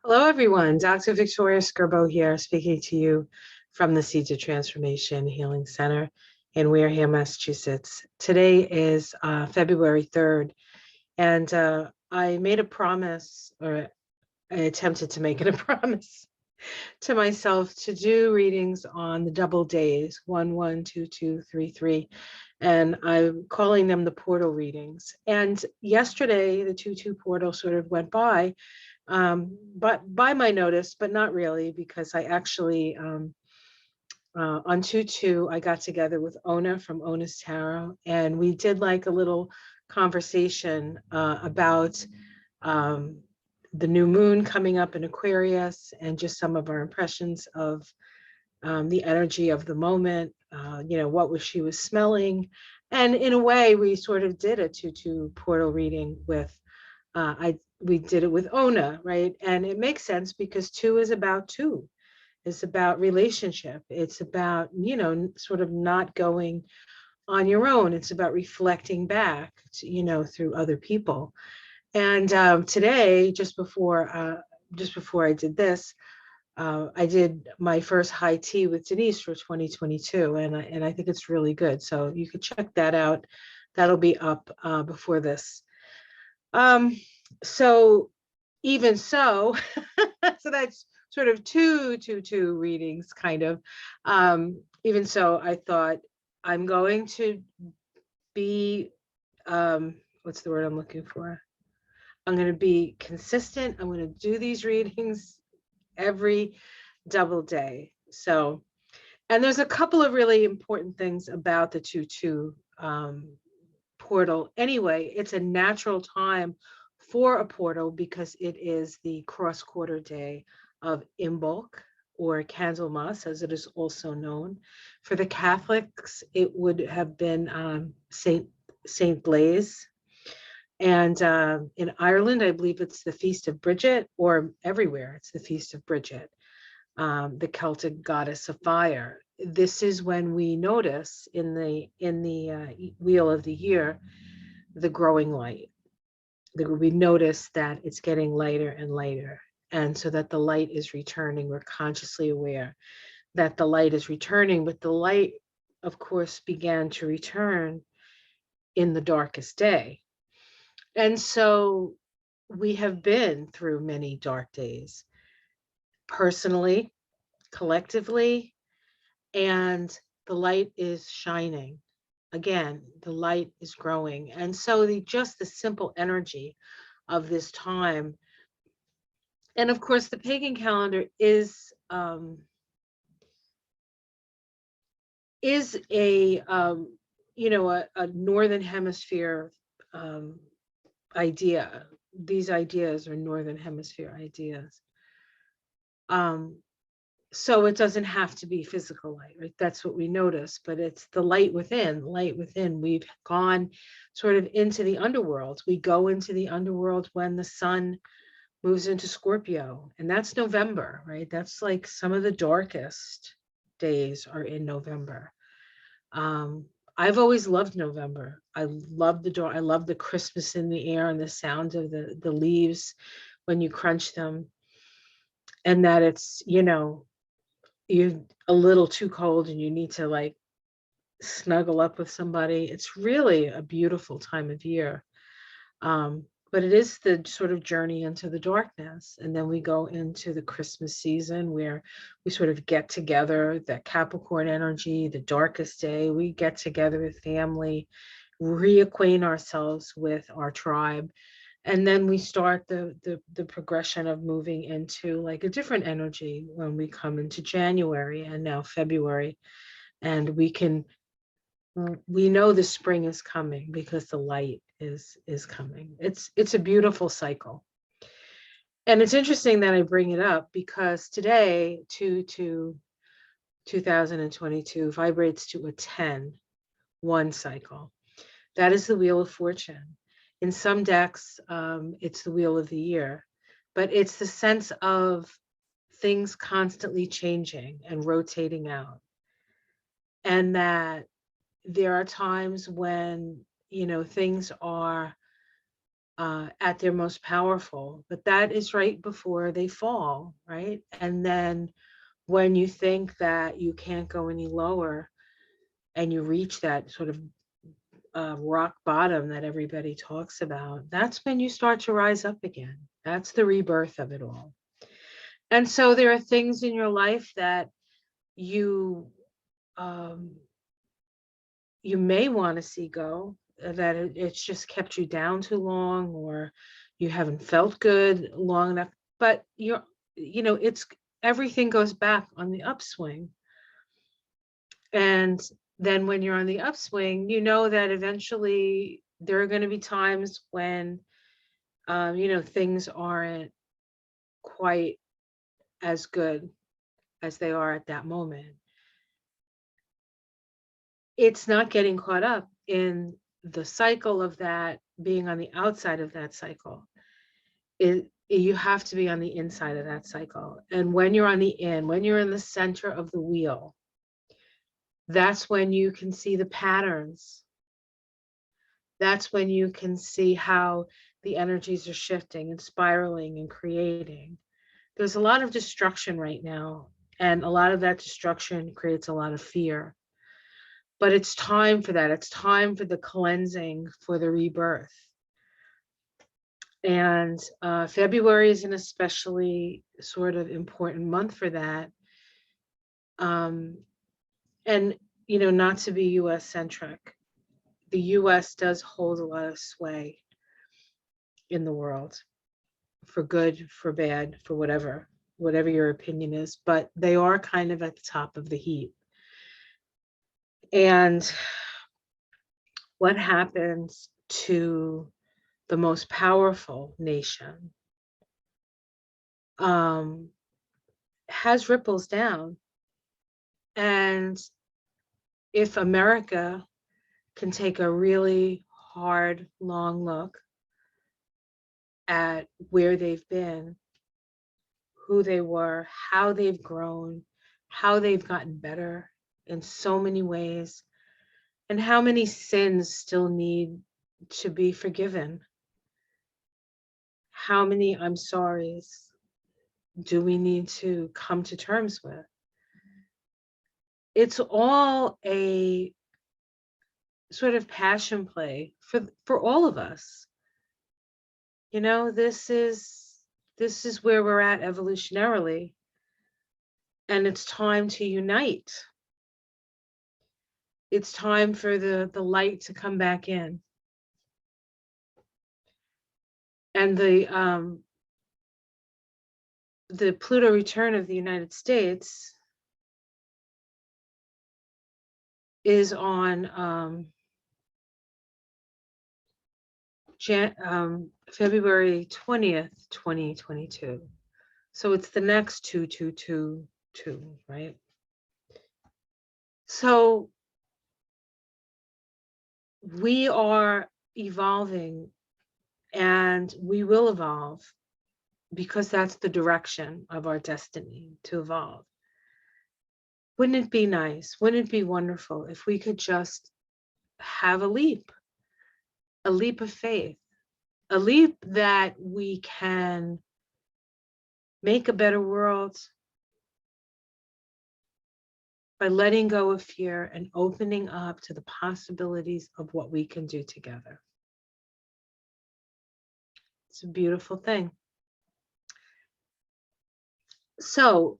Hello, everyone. Dr. Victoria Skirbo here, speaking to you from the Seeds of Transformation Healing Center in Wareham, Massachusetts. Today is February 3rd, and I made a promise, or I attempted to make it a promise to myself to do readings on the double days, 1, 1, 2, 2, 3, 3, and I'm calling them the portal readings. And yesterday, the 2-2 portal sort of went by, but by my notice, but not really, because I actually, on 2-2, I got together with Ona from Ona's Tarot, and we did like a little conversation about the new moon coming up in Aquarius and just some of our impressions of the energy of the moment, what she was smelling. And in a way, we sort of did a 2-2 portal reading with, we did it with Ona, right? And it makes sense because two is about two. It's about relationship. It's about, sort of not going on your own. It's about reflecting back, through other people. And today, just before I did this, I did my first high tea with Denise for 2022, and I think it's really good. So you could check that out. That'll be up before this. So even so, so that's sort of two readings, kind of. Even so, I thought I'm going to be, what's the word I'm looking for? I'm going to be consistent. I'm going to do these readings every double day. So, and there's a couple of really important things about the 2-2 portal. Anyway, it's a natural time for a portal because it is the cross-quarter day of Imbolc, or Candlemas, as it is also known. For the Catholics, it would have been Saint Blaise. And in Ireland, I believe it's the Feast of Bridget, or everywhere it's the Feast of Bridget, the Celtic goddess of fire. This is when we notice in the wheel of the year the growing light. We notice that it's getting lighter and lighter, and so that the light is returning. We're consciously aware that the light is returning, but the light, of course, began to return in the darkest day. And so we have been through many dark days, personally, collectively, and the light is shining. Again, the light is growing. And so just the simple energy of this time. And of course, the pagan calendar is a northern hemisphere idea. These ideas are northern hemisphere ideas. So it doesn't have to be physical light, right? That's what we notice, but it's the light within, light within. We've gone sort of into the underworld. We go into the underworld when the sun moves into Scorpio, and that's November, right? That's like some of the darkest days are in November. I've always loved November. I love the Christmas in the air and the sound of the leaves when you crunch them, and that it's, you're a little too cold and you need to like snuggle up with somebody. It's really a beautiful time of year. But it is the sort of journey into the darkness. And then we go into the Christmas season where we sort of get together, that Capricorn energy, the darkest day, we get together with family, reacquaint ourselves with our tribe. And then we start the progression of moving into like a different energy when we come into January and now February. And we know the spring is coming because the light is coming. It's a beautiful cycle. And it's interesting that I bring it up because today, 2022 vibrates to a 10-1 cycle. That is the Wheel of Fortune. In some decks, it's the Wheel of the Year, but it's the sense of things constantly changing and rotating out. And that there are times when, things are at their most powerful, but that is right before they fall, right? And then when you think that you can't go any lower and you reach that sort of rock bottom that everybody talks about, that's when you start to rise up again. That's the rebirth of it all. And so there are things in your life that you um, you may want to see go, that it's just kept you down too long, or you haven't felt good long enough. But it's everything goes back on the upswing. And then when you're on the upswing, you know that eventually there are going to be times when, things aren't quite as good as they are at that moment. It's not getting caught up in the cycle of that, being on the outside of that cycle. You have to be on the inside of that cycle. And when you're when you're in the center of the wheel, that's when you can see the patterns. That's when you can see how the energies are shifting and spiraling and creating. There's a lot of destruction right now, and a lot of that destruction creates a lot of fear. But it's time for that. It's time for the cleansing, for the rebirth. And February is an especially sort of important month for that. And, not to be US centric, the US does hold a lot of sway in the world, for good, for bad, for whatever your opinion is, but they are kind of at the top of the heap. And what happens to the most powerful nation has ripples down. And if America can take a really hard, long look at where they've been, who they were, how they've grown, how they've gotten better in so many ways, and how many sins still need to be forgiven. How many I'm sorry's do we need to come to terms with? It's all a sort of passion play for all of us. This is where we're at evolutionarily, and it's time to unite. It's time for the light to come back in. And the Pluto return of the United States is on February 20th, 2022. So it's the next 2222, right? So we are evolving, and we will evolve, because that's the direction of our destiny, to evolve. Wouldn't it be nice? Wouldn't it be wonderful if we could just have a leap of faith, a leap that we can make a better world by letting go of fear and opening up to the possibilities of what we can do together. It's a beautiful thing. So,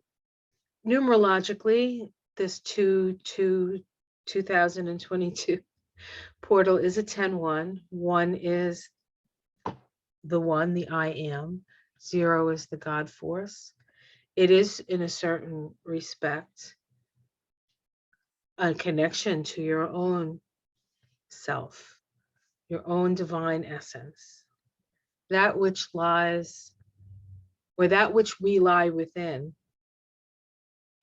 numerologically, this 2022 portal is a 10-1. 1 is the one, the I am. 0 is the God force. It is, in a certain respect, a connection to your own self, your own divine essence, that which lies, or that which we lie within,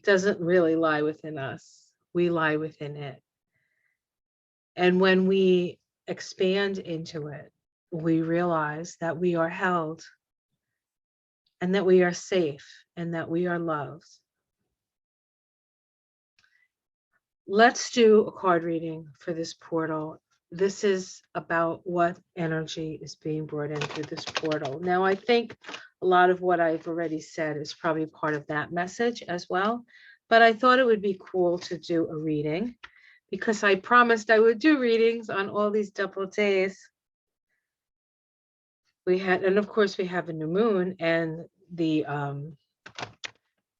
doesn't really lie within us. We lie within it. And when we expand into it, we realize that we are held, and that we are safe, and that we are loved. Let's do a card reading for this portal. this is about what energy is being brought in through this portal. Now, I think a lot of what I've already said is probably part of that message as well, but I thought it would be cool to do a reading because I promised I would do readings on all these double days. And of course we have a new moon and the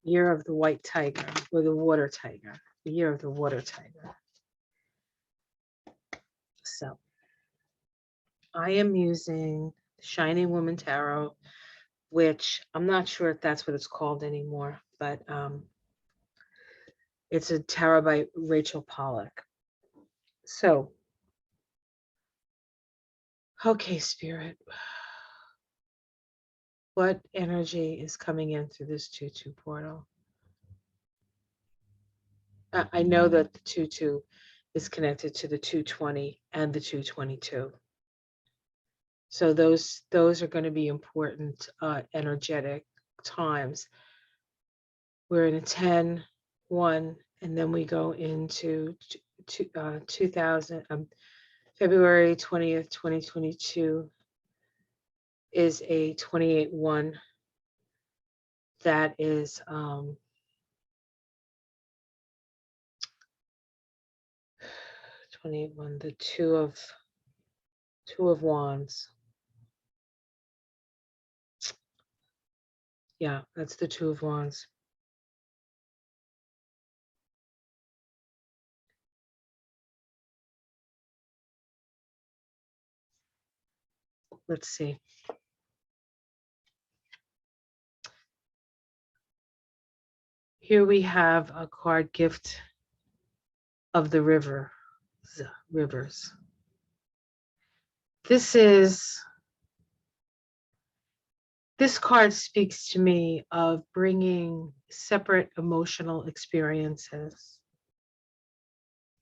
year of the white tiger, or the water tiger, the year of the water tiger. So I am using Shining Woman Tarot, which I'm not sure if that's what it's called anymore, but it's a tarot by Rachel Pollack. So, okay, Spirit, what energy is coming in through this 2-2 portal? I know that the 2-2 is connected to the 220 and the 222. So those are going to be important energetic times. We're in a 10, 1, and then we go into 2000, February 20th, 2022 is a 28-1. That is 28-1, the two of wands. Yeah, that's the 2 of wands. Let's see. Here we have a card, gift of the rivers. This card speaks to me of bringing separate emotional experiences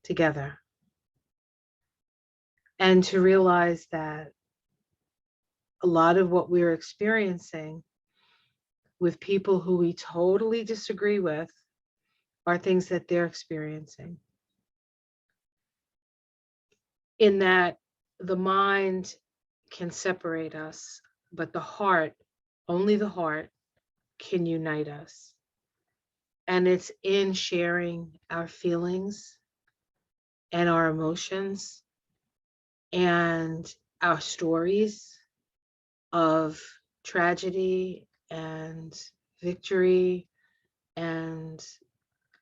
together and to realize that a lot of what we're experiencing with people who we totally disagree with are things that they're experiencing. In that the mind can separate us, but the heart, only the heart, can unite us. And it's in sharing our feelings and our emotions and our stories of tragedy and victory and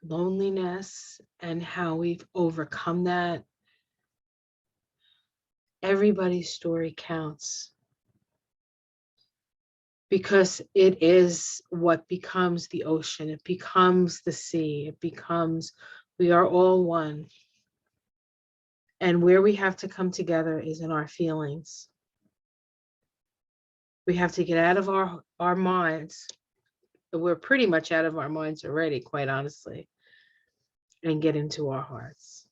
loneliness and how we've overcome that. Everybody's story counts because it is what becomes the ocean. It becomes the sea. It becomes, we are all one. And where we have to come together is in our feelings. We have to get out of our minds. We're pretty much out of our minds already, quite honestly, and get into our hearts.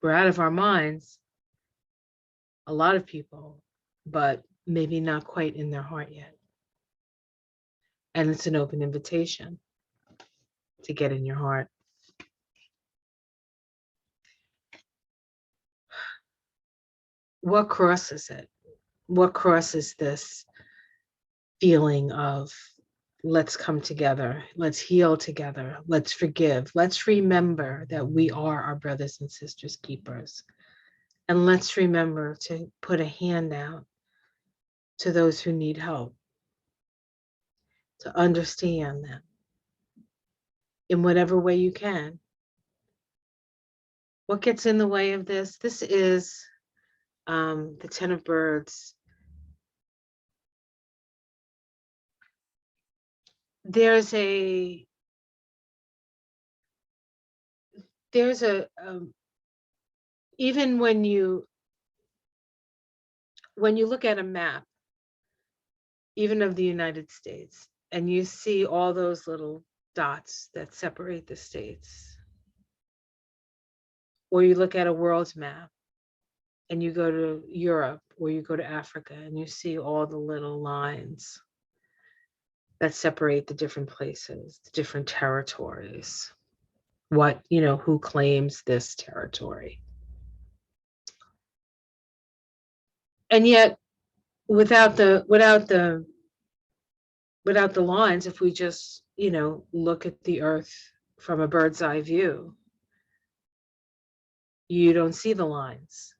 We're out of our minds, a lot of people, but maybe not quite in their heart yet. And it's an open invitation to get in your heart. What crosses it? What crosses this feeling of let's come together, let's heal together, let's forgive, let's remember that we are our brothers and sisters keepers. And let's remember to put a hand out to those who need help, to understand them in whatever way you can. What gets in the way of this? This is the 10 of birds. There's a even when you look at a map, even of the United States, and you see all those little dots that separate the states, or you look at a world's map and you go to Europe or you go to Africa and you see all the little lines that separate the different places, the different territories, who claims this territory. And yet, without the lines, if we just, look at the earth from a bird's eye view, you don't see the lines.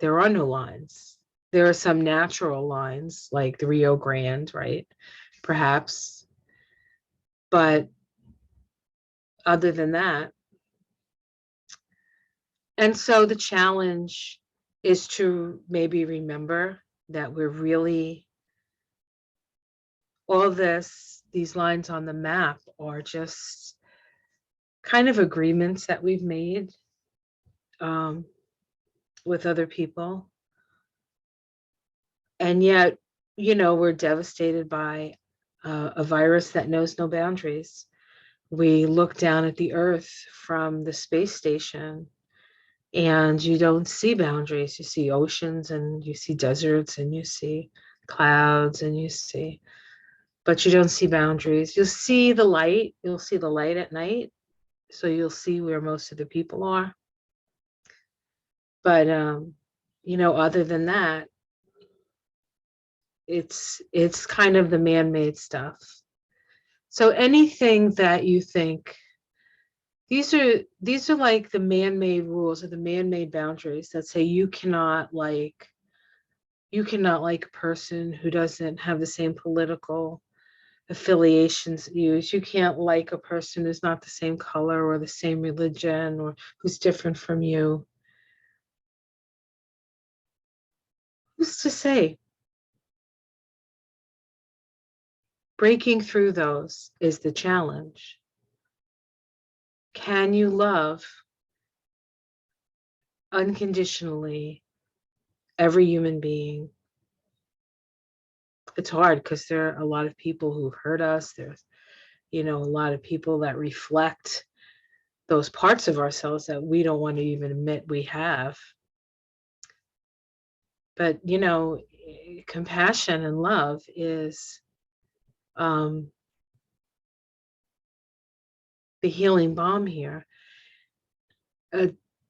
There are no lines. There are some natural lines like the Rio Grande, right? Perhaps. But other than that, and so the challenge is to maybe remember that we're really, all these lines on the map are just kind of agreements that we've made with other people. And yet, we're devastated by a virus that knows no boundaries. We look down at the earth from the space station and you don't see boundaries. You see oceans and you see deserts and you see clouds and but you don't see boundaries. You'll see the light. You'll see the light at night. So you'll see where most of the people are. But, other than that, it's kind of the man-made stuff. So anything that you think, these are like the man-made rules or the man-made boundaries that say you cannot like a person who doesn't have the same political affiliations views. You can't like a person who's not the same color or the same religion or who's different from you. Who's to say? Breaking through those is the challenge. Can you love unconditionally every human being? It's hard because there are a lot of people who've hurt us. There's, a lot of people that reflect those parts of ourselves that we don't want to even admit we have. But, compassion and love is the healing balm here.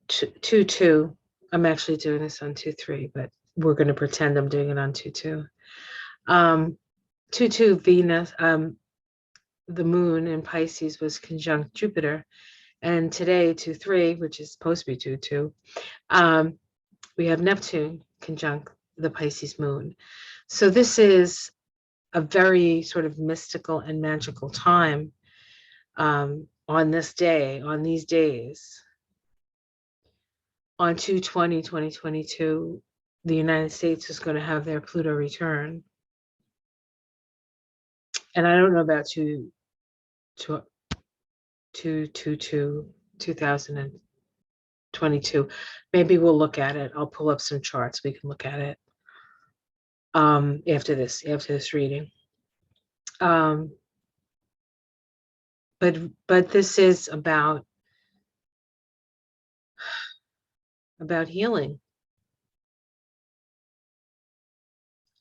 2-2. I'm actually doing this on 2-3, but we're going to pretend I'm doing it on 2-2. 2-2 Venus, the moon in Pisces was conjunct Jupiter. And today, 2-3, which is supposed to be 2-2, we have Neptune conjunct the Pisces moon. So this is a very sort of mystical and magical time on this day, on these days. On 2/20/2022, the United States is going to have their Pluto return. And I don't know about 2022. Maybe we'll look at it. I'll pull up some charts. We can look at it after this reading. But this is about healing,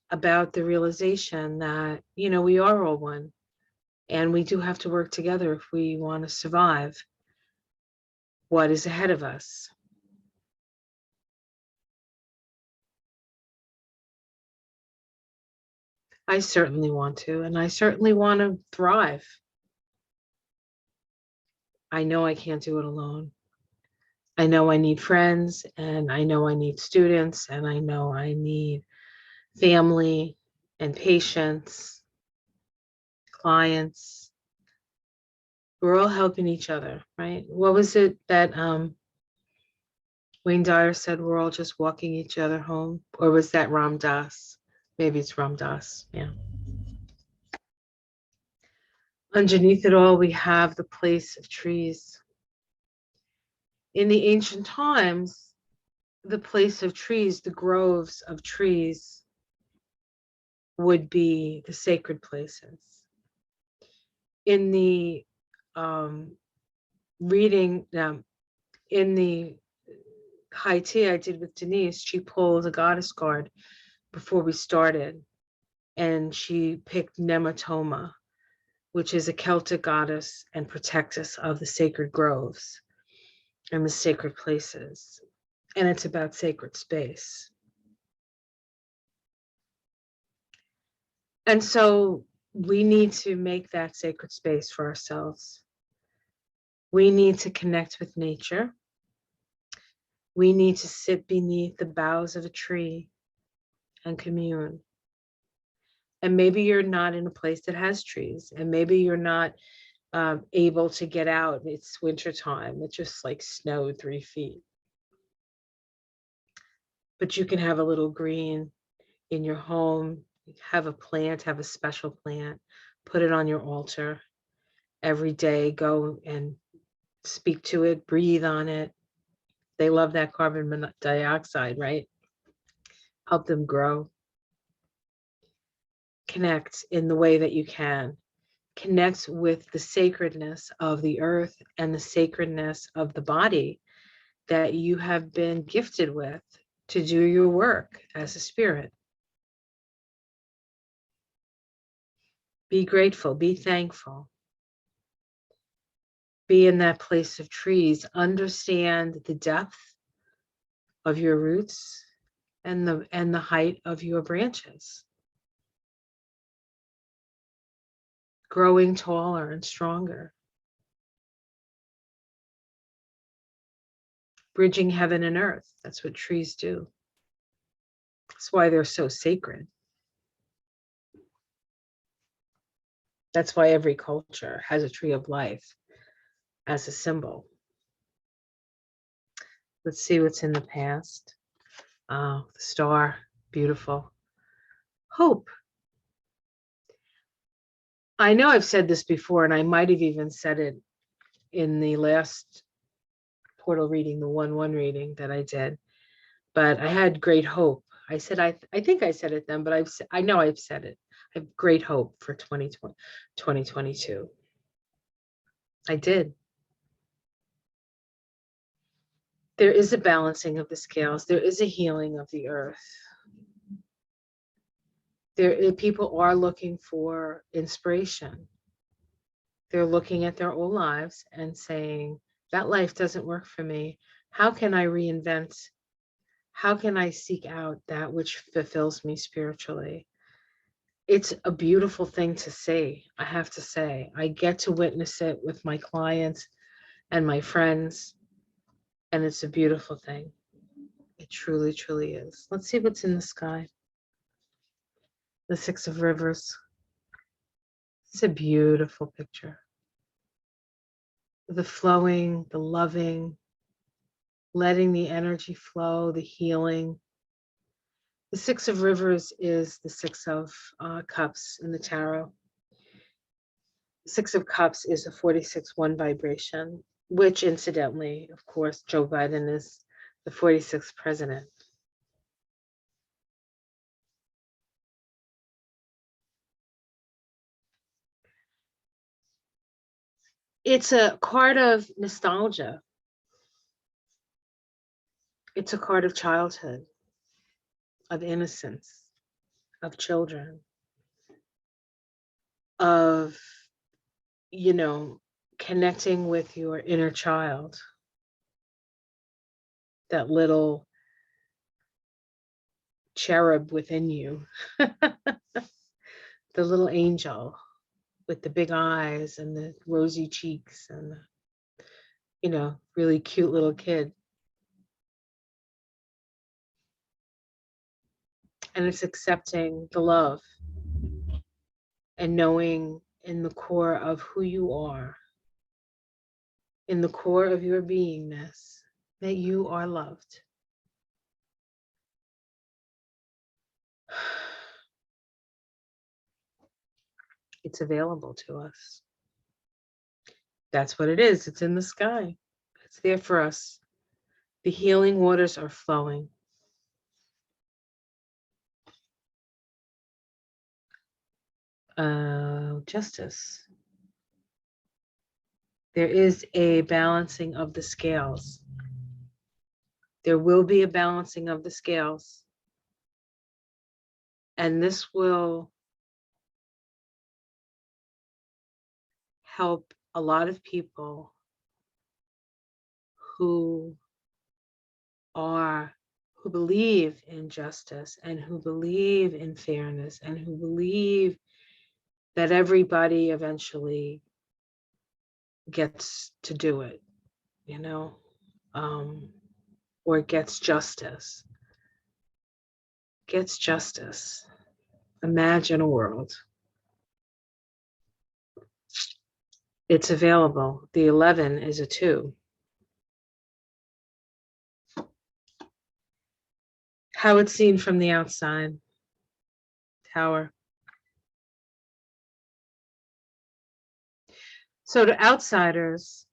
about the realization that, we are all one, and we do have to work together if we want to survive what is ahead of us. I certainly want to, and I certainly want to thrive. I know I can't do it alone. I know I need friends, and I know I need students, and I know I need family and patients, clients. We're all helping each other, right? What was it that Wayne Dyer said? We're all just walking each other home, or was that Ram Dass? Maybe it's Ram Dass, yeah. Underneath it all, we have the place of trees. In the ancient times, the place of trees, the groves of trees, would be the sacred places. In the reading, in the high tea I did with Denise, she pulled a goddess card before we started, and she picked Nematoma, which is a Celtic goddess and protectress of the sacred groves and the sacred places. And it's about sacred space. And so we need to make that sacred space for ourselves. We need to connect with nature. We need to sit beneath the boughs of a tree and commune. And maybe you're not in a place that has trees, and maybe you're not able to get out. It's wintertime. It just like snowed 3 feet. But you can have a little green in your home, have a plant, have a special plant, put it on your altar every day, go and speak to it, breathe on it. They love that carbon dioxide, right? Help them grow. Connect in the way that you can. Connect with the sacredness of the earth and the sacredness of the body that you have been gifted with to do your work as a spirit. Be grateful, be thankful. Be in that place of trees. Understand the depth of your roots and the height of your branches. Growing taller and stronger. Bridging heaven and earth. That's what trees do. That's why they're so sacred. That's why every culture has a tree of life as a symbol. Let's see what's in the past. Oh, the star, beautiful. Hope. I know I've said this before, and I might have even said it in the last portal reading, the 1-1 reading that I did, but I had great hope. I said, I think I said it then, but I know I've said it. I have great hope for 2022. I did. There is a balancing of the scales. There is a healing of the earth. People are looking for inspiration. They're looking at their old lives and saying, that life doesn't work for me. How can I reinvent? How can I seek out that which fulfills me spiritually? It's a beautiful thing to see, I have to say. I get to witness it with my clients and my friends, and it's a beautiful thing. It truly, truly is. Let's see what's in the sky. The 6 of Rivers. It's a beautiful picture. The flowing, the loving, letting the energy flow, the healing. The 6 of Rivers is the 6 of Cups in the tarot. 6 of Cups is a 46-1 vibration, which incidentally, of course, Joe Biden is the 46th president. It's a card of nostalgia. It's a card of childhood, of innocence, of children, of, connecting with your inner child, that little cherub within you, the little angel with the big eyes and the rosy cheeks and, really cute little kid. And it's accepting the love and knowing in the core of who you are, in the core of your beingness, that you are loved. It's available to us. That's what it is. It's in the sky. It's there for us. The healing waters are flowing. Justice. There is a balancing of the scales. There will be a balancing of the scales. And this will help a lot of people who who believe in justice and who believe in fairness and who believe that everybody eventually gets to do it, you know, or gets justice. Gets justice. Imagine a world. It's available. The 11 is a 2. How it's seen from the outside. Tower. So to outsiders,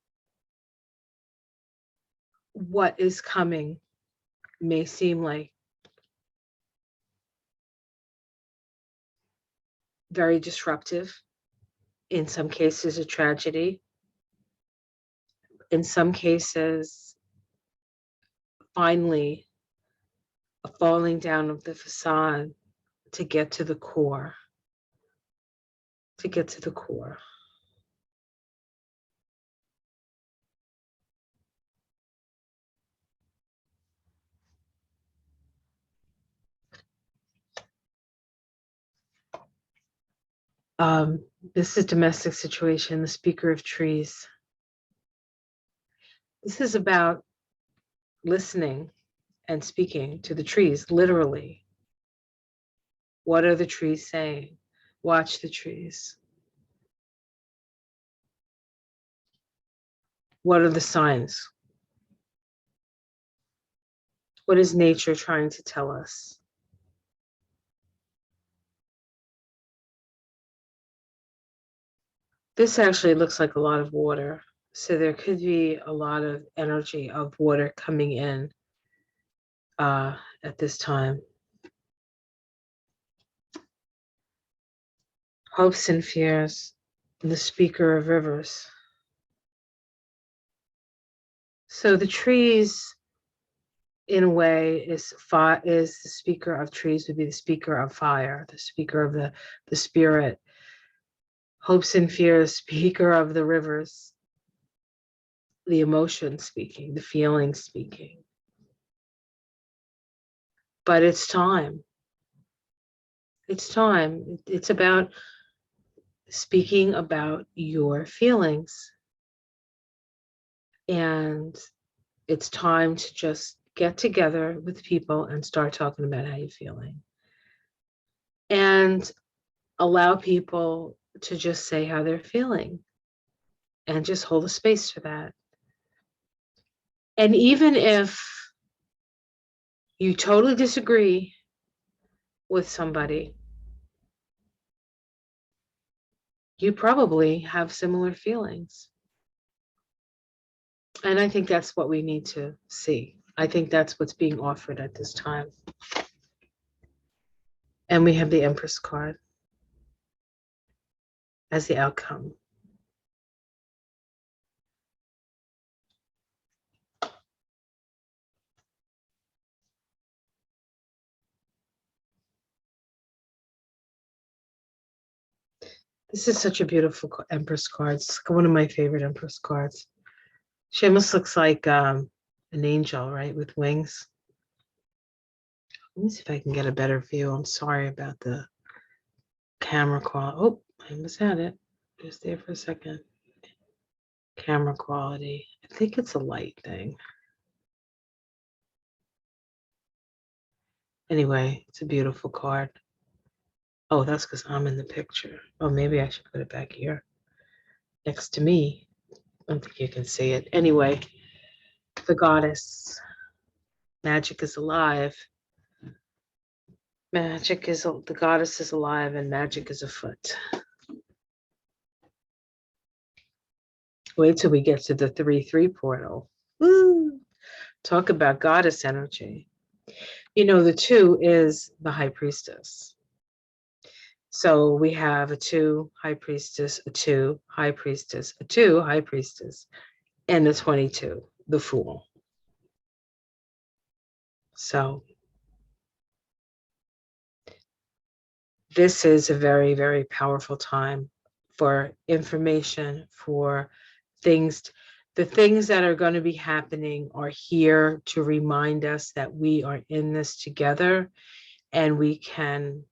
what is coming may seem like very disruptive, in some cases a tragedy, in some cases finally a falling down of the facade to get to the core, to get to the core. This is domestic situation, the speaker of trees. This is about listening and speaking to the trees, literally. What are the trees saying? Watch the trees. What are the signs? What is nature trying to tell us? This actually looks like a lot of water. So there could be a lot of energy of water coming in at this time. Hopes and fears, the speaker of rivers. So the trees, in a way, is the speaker of trees would be the speaker of fire, the speaker of the spirit. Hopes and fears, speaker of the rivers, the emotion speaking, the feeling speaking. But it's time. It's time. It's about speaking about your feelings. And it's time to just get together with people and start talking about how you're feeling. And allow people to just say how they're feeling. And just hold a space for that. And even if you totally disagree with somebody, you probably have similar feelings. And I think that's what we need to see. I think that's what's being offered at this time. And we have the Empress card as the outcome. This is such a beautiful Empress card. It's one of my favorite Empress cards. She almost looks like an angel, right, with wings. Let me see if I can get a better view. I'm sorry about the camera quality. Oh, I almost had it. Just there for a second. Camera quality. I think it's a light thing. Anyway, it's a beautiful card. Oh, that's because I'm in the picture. Oh, maybe I should put it back here next to me. I don't think you can see it. Anyway, the goddess. Magic is alive. The goddess is alive and magic is afoot. Wait till we get to the 3-3 portal. Woo! Talk about goddess energy. You know, the 2 is the high priestess. So we have a 2 high priestess, a 2 high priestess, a 2 high priestess, and the 22, the fool. So this is a very, very powerful time for information, for things. The things that are going to be happening are here to remind us that we are in this together, and we can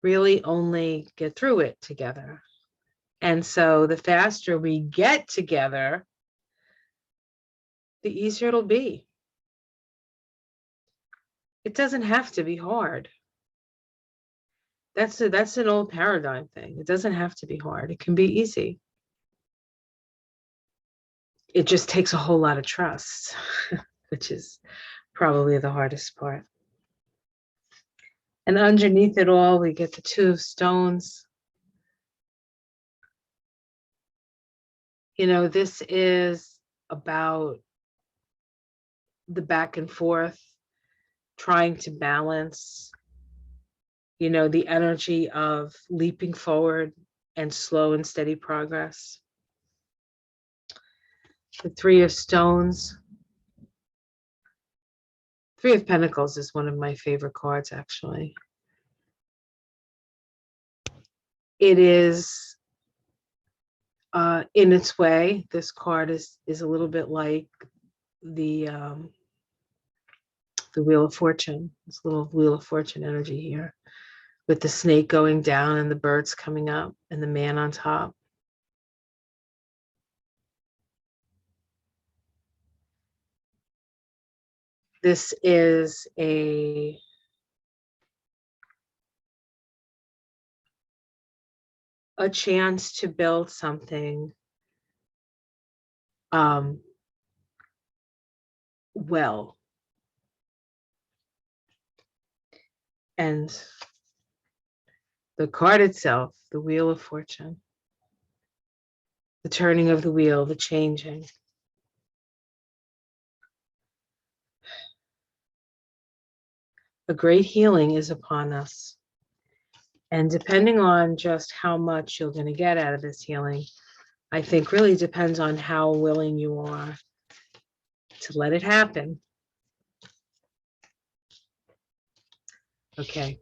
really only get through it together. And so the faster we get together, the easier it'll be. It doesn't have to be hard. That's an old paradigm thing. It doesn't have to be hard. It can be easy. It just takes a whole lot of trust, which is probably the hardest part. And underneath it all, we get the Two of Stones. You know, this is about the back and forth, trying to balance, you know, the energy of leaping forward and slow and steady progress. The Three of Stones. Three of Pentacles is one of my favorite cards, actually. It is, in its way, this card is a little bit like the Wheel of Fortune. This little Wheel of Fortune energy here, with the snake going down and the birds coming up and the man on top. This is a chance to build something well. And the card itself, the Wheel of Fortune, the turning of the wheel, the changing. A great healing is upon us. And depending on just how much you're going to get out of this healing, I think really depends on how willing you are to let it happen. Okay.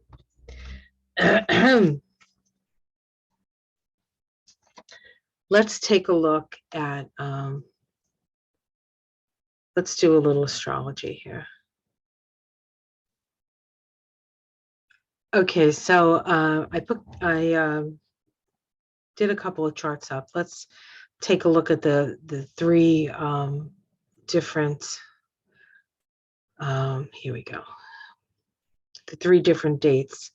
Let's take a look at, let's do a little astrology here. Okay, so I did a couple of charts up. Let's take a look at the three different, here we go. The three different dates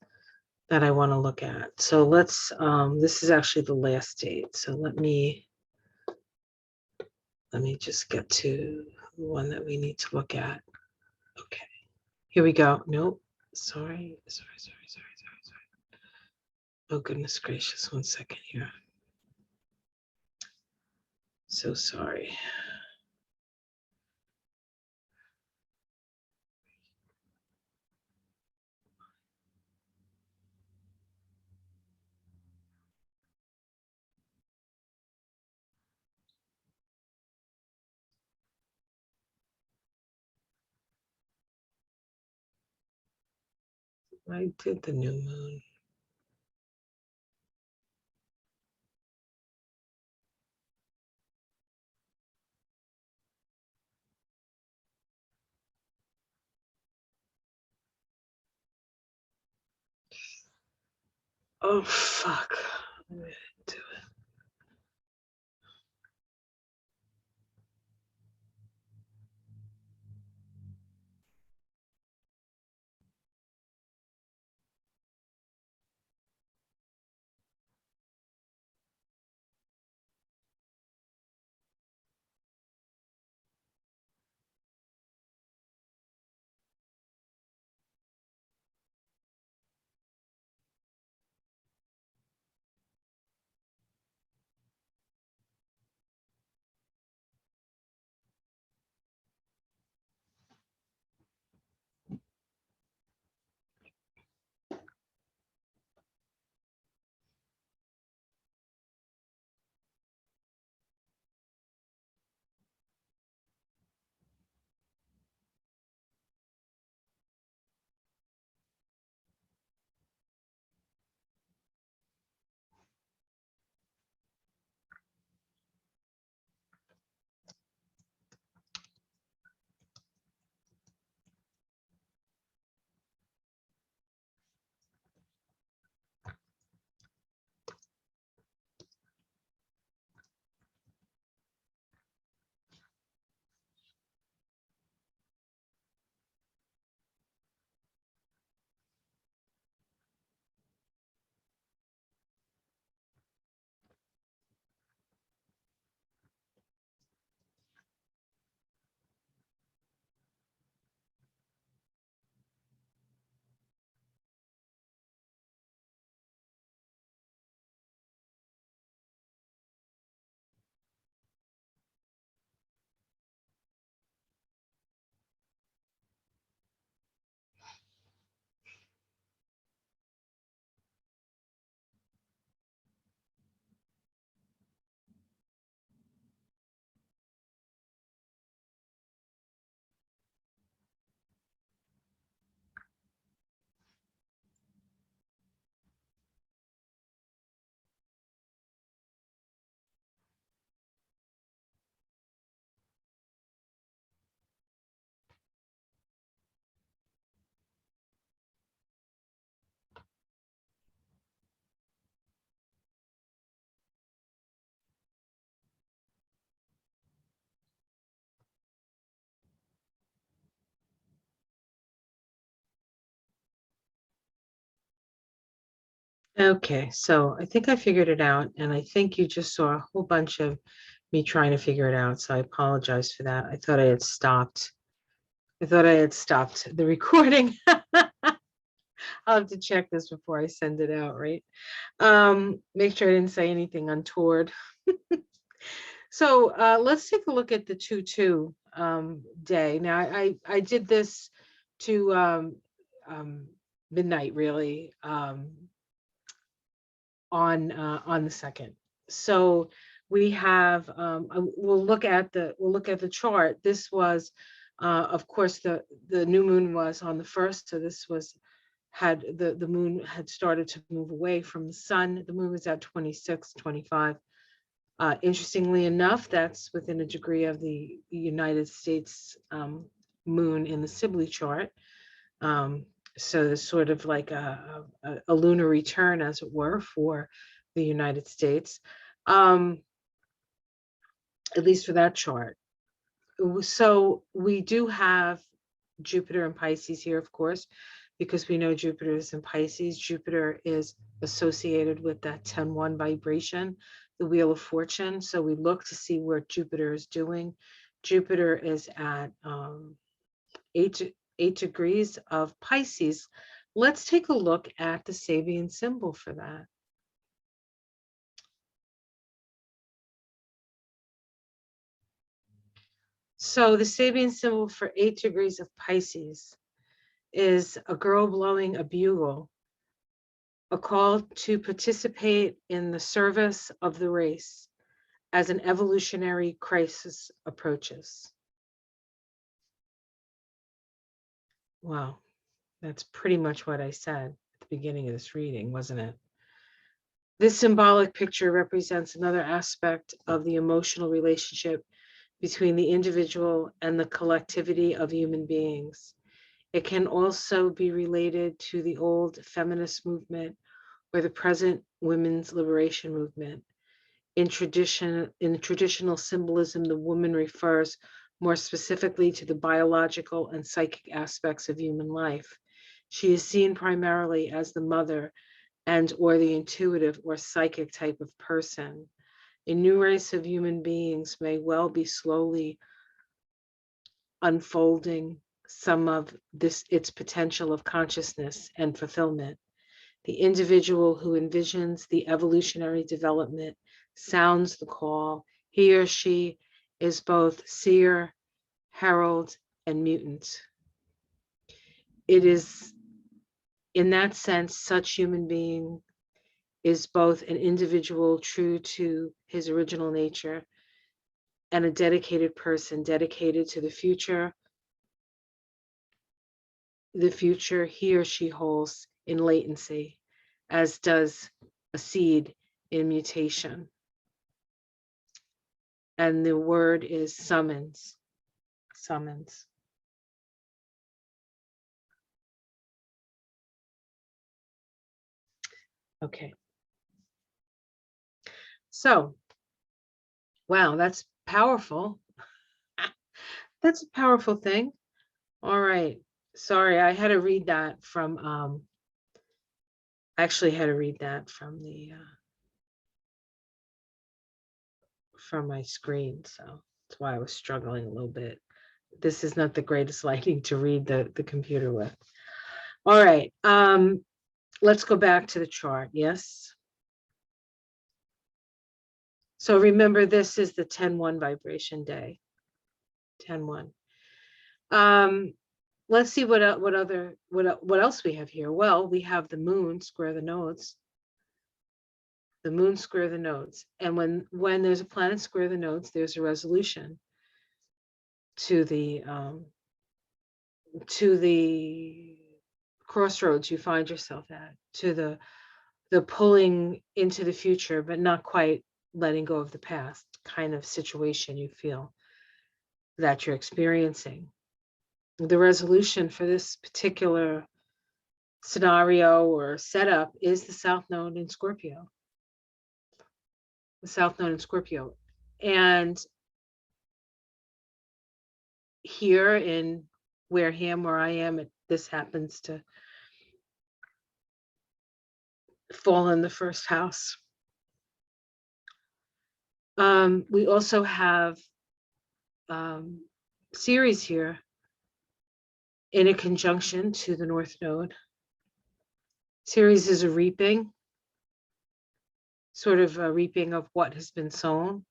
that I want to look at. So let's, this is actually the last date. So let me just get to the one that we need to look at. Okay, here we go. Nope, sorry. Oh, goodness gracious, 1 second here. So sorry. I did the new moon. Oh, fuck. I didn't do it. Okay, so I think I figured it out, and I think you just saw a whole bunch of me trying to figure it out. So I apologize for that. I thought I had stopped. I thought I had stopped the recording. I'll have to check this before I send it out, right? Make sure I didn't say anything untoward. So let's take a look at the 2-2 day. Now I did this to um, midnight really on the second. So we have we'll look at the chart. This was of course the new moon was on the first, so this was had the moon had started to move away from the sun. The moon was at 26, 25. Interestingly enough, that's within a degree of the United States moon in the Sibley chart. Um, so there's sort of like a lunar return, as it were, for the United States, at least for that chart. So we do have Jupiter and Pisces here, of course, because we know Jupiter is in Pisces. Jupiter is associated with that 10-1 vibration, the Wheel of Fortune. So we look to see where Jupiter is doing. Jupiter is at 8 degrees of Pisces. Let's take a look at the Sabian symbol for that. So the Sabian symbol for 8 degrees of Pisces is a girl blowing a bugle, a call to participate in the service of the race as an evolutionary crisis approaches. Wow, that's pretty much what I said at the beginning of this reading, wasn't it? This symbolic picture represents another aspect of the emotional relationship between the individual and the collectivity of human beings. It can also be related to the old feminist movement or the present women's liberation movement. In traditional symbolism, the woman refers more specifically to the biological and psychic aspects of human life. She is seen primarily as the mother and or the intuitive or psychic type of person. A new race of human beings may well be slowly unfolding some of its potential of consciousness and fulfillment. The individual who envisions the evolutionary development sounds the call. He or she is both seer, herald, and mutant. It is, in that sense, such human being is both an individual true to his original nature and a dedicated person dedicated to the future he or she holds in latency, as does a seed in mutation. And the word is summons. Summons. Okay. So, wow, that's powerful. That's a powerful thing. All right. Sorry, I had to read that from I actually had to read that from the from my screen, so that's why I was struggling a little bit. This is not the greatest lighting to read the computer with. All right, let's go back to the chart. Yes. So remember, this is the 10-1 vibration day. 10-1. Let's see what else we have here. Well, we have the moon square the nodes. The moon square the nodes, and when there's a planet square the nodes, there's a resolution to the crossroads you find yourself at, to the pulling into the future, but not quite letting go of the past kind of situation you feel that you're experiencing. The resolution for this particular scenario or setup is the South Node in Scorpio. The South Node in Scorpio. And here in Wareham, where I am, this happens to fall in the first house. We also have Ceres here in a conjunction to the North Node. Ceres is a reaping, sort of a reaping of what has been sown.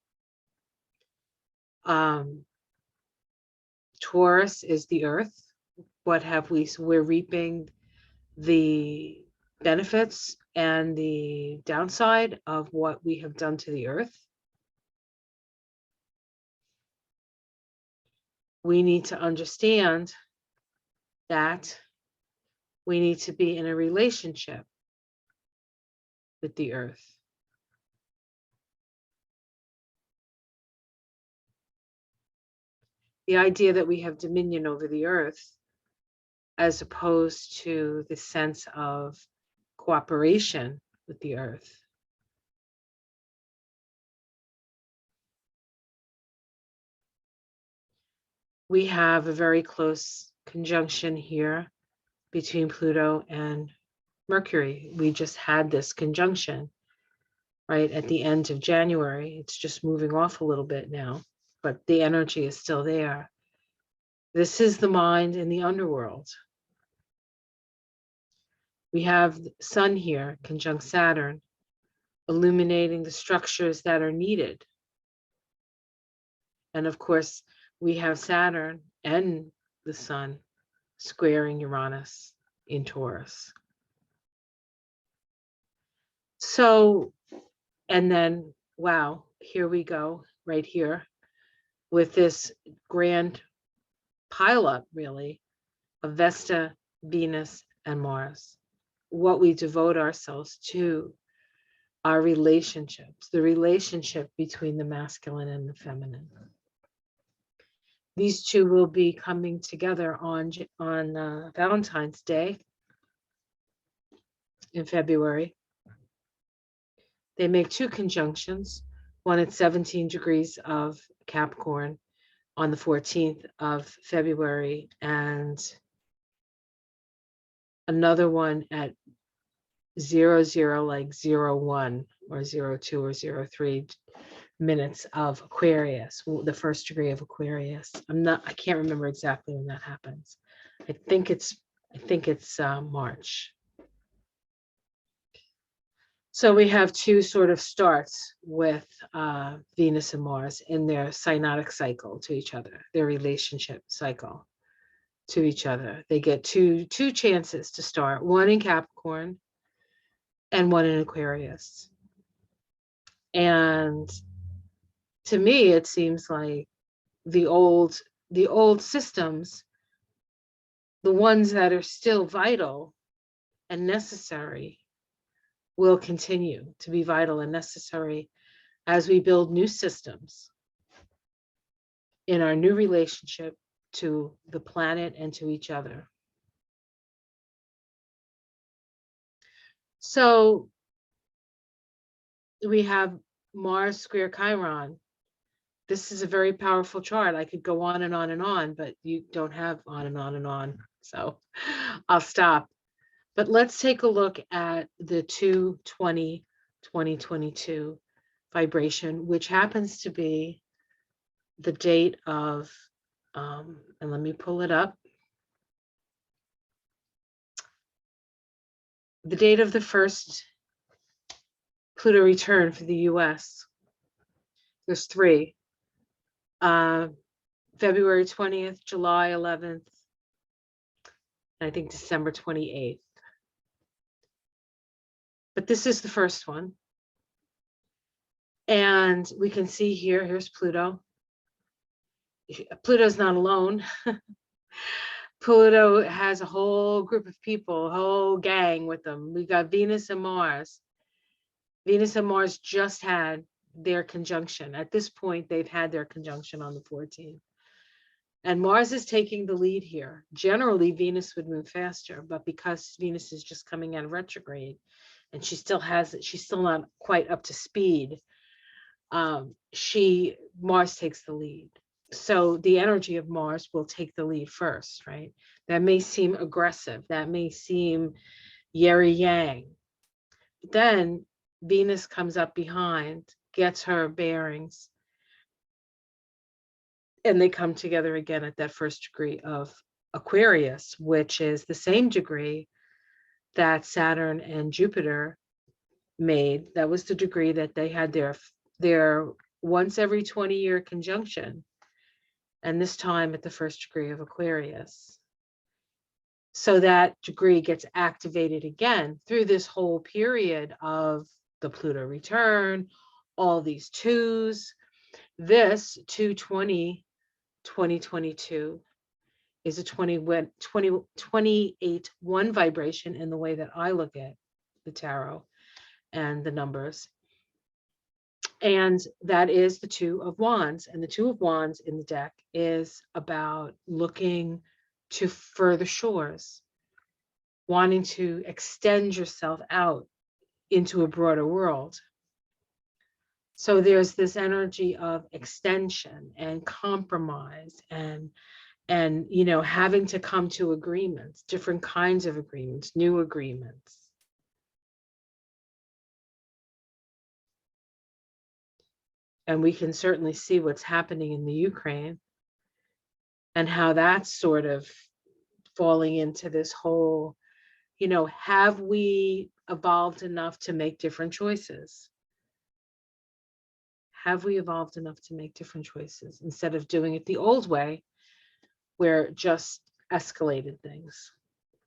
Taurus is the earth. What have we? So we're reaping the benefits and the downside of what we have done to the earth. We need to understand that we need to be in a relationship with the earth. The idea that we have dominion over the earth, as opposed to the sense of cooperation with the earth. We have a very close conjunction here between Pluto and Mercury. We just had this conjunction right at the end of January. It's just moving off a little bit now, but the energy is still there. This is the mind in the underworld. We have the Sun here, conjunct Saturn, illuminating the structures that are needed. And of course, we have Saturn and the Sun squaring Uranus in Taurus. So, and then, wow, here we go, right here, with this grand pileup, really, of Vesta, Venus, and Mars. What we devote ourselves to, our relationships, the relationship between the masculine and the feminine. These two will be coming together on Valentine's Day in February. They make two conjunctions, one at 17 degrees of Capricorn on the 14th of February, and another one at 00, like 01 or 02 or 03 minutes of Aquarius, the first degree of Aquarius. I can't remember exactly when that happens. I think it's March. So we have two sort of starts with Venus and Mars in their synodic cycle to each other, their relationship cycle to each other. They get two chances to start, one in Capricorn and one in Aquarius. And to me, it seems like the old systems, the ones that are still vital and necessary, will continue to be vital and necessary as we build new systems in our new relationship to the planet and to each other. So we have Mars square Chiron. This is a very powerful chart. I could go on and on and on, but you don't have on and on and on. So I'll stop. But let's take a look at the 2/20/2022 vibration, which happens to be the date of, and let me pull it up, the date of the first Pluto return for the US. There's three. February 20th, July 11th, and I think December 28th. But this is the first one. And we can see here, here's Pluto. Pluto's not alone. Pluto has a whole group of people, a whole gang with them. We got Venus and Mars. Venus and Mars just had their conjunction. At this point, they've had their conjunction on the 14th. And Mars is taking the lead here. Generally, Venus would move faster, but because Venus is just coming out of retrograde and she's still not quite up to speed, Mars takes the lead. So the energy of Mars will take the lead first, right? That may seem aggressive. That may seem yin yang. then Venus comes up behind, gets her bearings, and they come together again at that first degree of Aquarius, which is the same degree that Saturn and Jupiter made. That was the degree that they had their once every 20-year conjunction, and this time at the first degree of Aquarius. So that degree gets activated again through this whole period of the Pluto return, all these twos. This 220, 2022 is a 28 1 vibration in the way that I look at the tarot and the numbers. And that is the Two of Wands. And the Two of Wands in the deck is about looking to further shores, wanting to extend yourself out into a broader world. So there's this energy of extension and compromise and having to come to agreements, different kinds of agreements, new agreements. And we can certainly see what's happening in the Ukraine and how that's sort of falling into this whole, have we evolved enough to make different choices? Have we evolved enough to make different choices instead of doing it the old way where it just escalated things?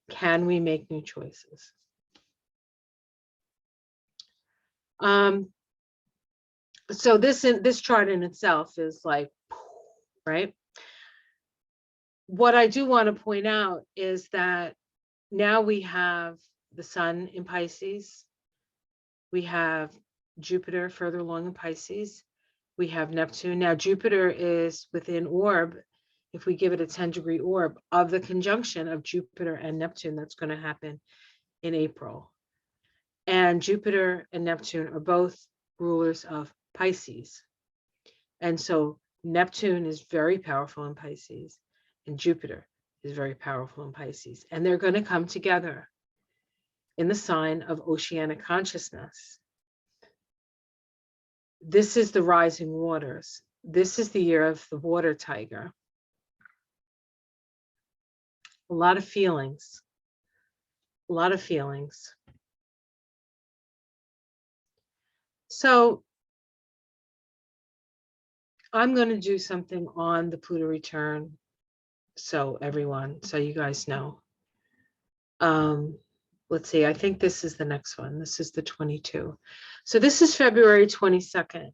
Can we make new choices? So this chart in itself is like, right? What I do want to point out is that now we have the sun in Pisces. We have Jupiter further along in Pisces. We have Neptune. Now Jupiter is within orb, if we give it a 10-degree orb, of the conjunction of Jupiter and Neptune that's going to happen in April. And Jupiter and Neptune are both rulers of Pisces. And so Neptune is very powerful in Pisces, and Jupiter is very powerful in Pisces. And they're going to come together in the sign of oceanic consciousness. This is the rising waters. This is the year of the water tiger. A lot of feelings. A lot of feelings. So I'm going to do something on the Pluto return. So you guys know. Let's see, I think this is the next one. This is the 22. So this is February 22nd.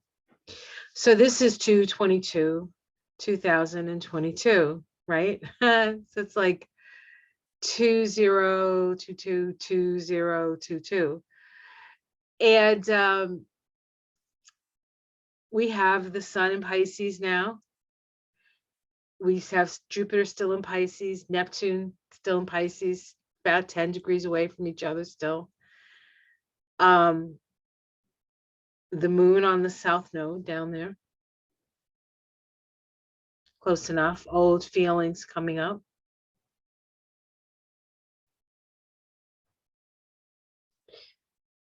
So this is 2022, right? So it's like 20222022. And we have the sun in Pisces now. We have Jupiter still in Pisces, Neptune still in Pisces, about 10 degrees away from each other still. The moon on the south node down there. Close enough. Old feelings coming up.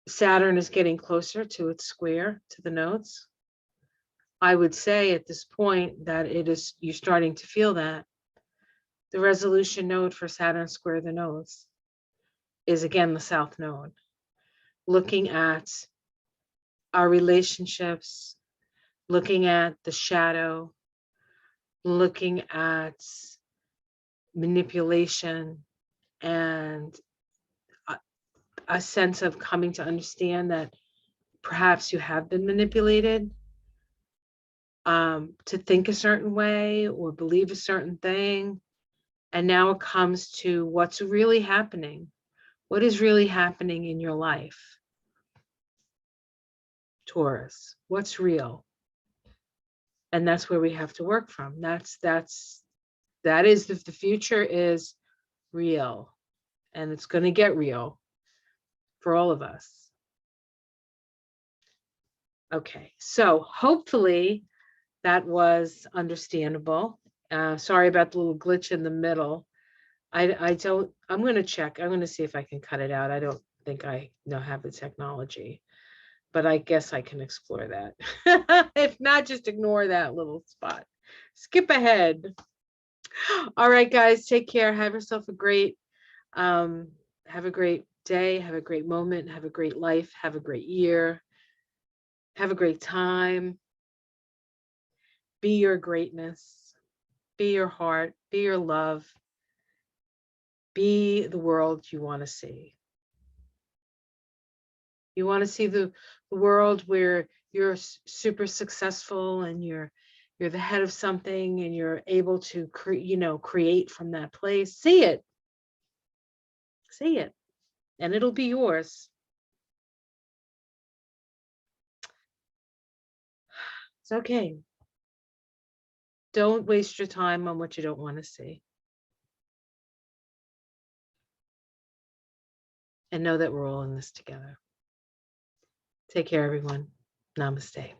Saturn is getting closer to its square to the nodes. I would say at this point that you're starting to feel that. The resolution node for Saturn square the nodes is again the south node. Looking at our relationships, looking at the shadow, looking at manipulation, and a sense of coming to understand that perhaps you have been manipulated to think a certain way or believe a certain thing. And now it comes to what's really happening. What is really happening in your life? Taurus, what's real? And that's where we have to work from. The future is real, and it's going to get real for all of us. Okay, so hopefully that was understandable. Sorry about the little glitch in the middle. I'm going to check. I'm going to see if I can cut it out. I don't think I have the technology, but I guess I can explore that. If not, just ignore that little spot. Skip ahead. All right, guys, take care. Have yourself a great day. Have a great moment. Have a great life. Have a great year. Have a great time. Be your greatness. Be your heart. Be your love. Be the world you want to see. You want to see the world where you're super successful and you're the head of something and you're able to create from that place. See it. See it. And it'll be yours. It's okay. Don't waste your time on what you don't want to see. And know that we're all in this together. Take care, everyone. Namaste.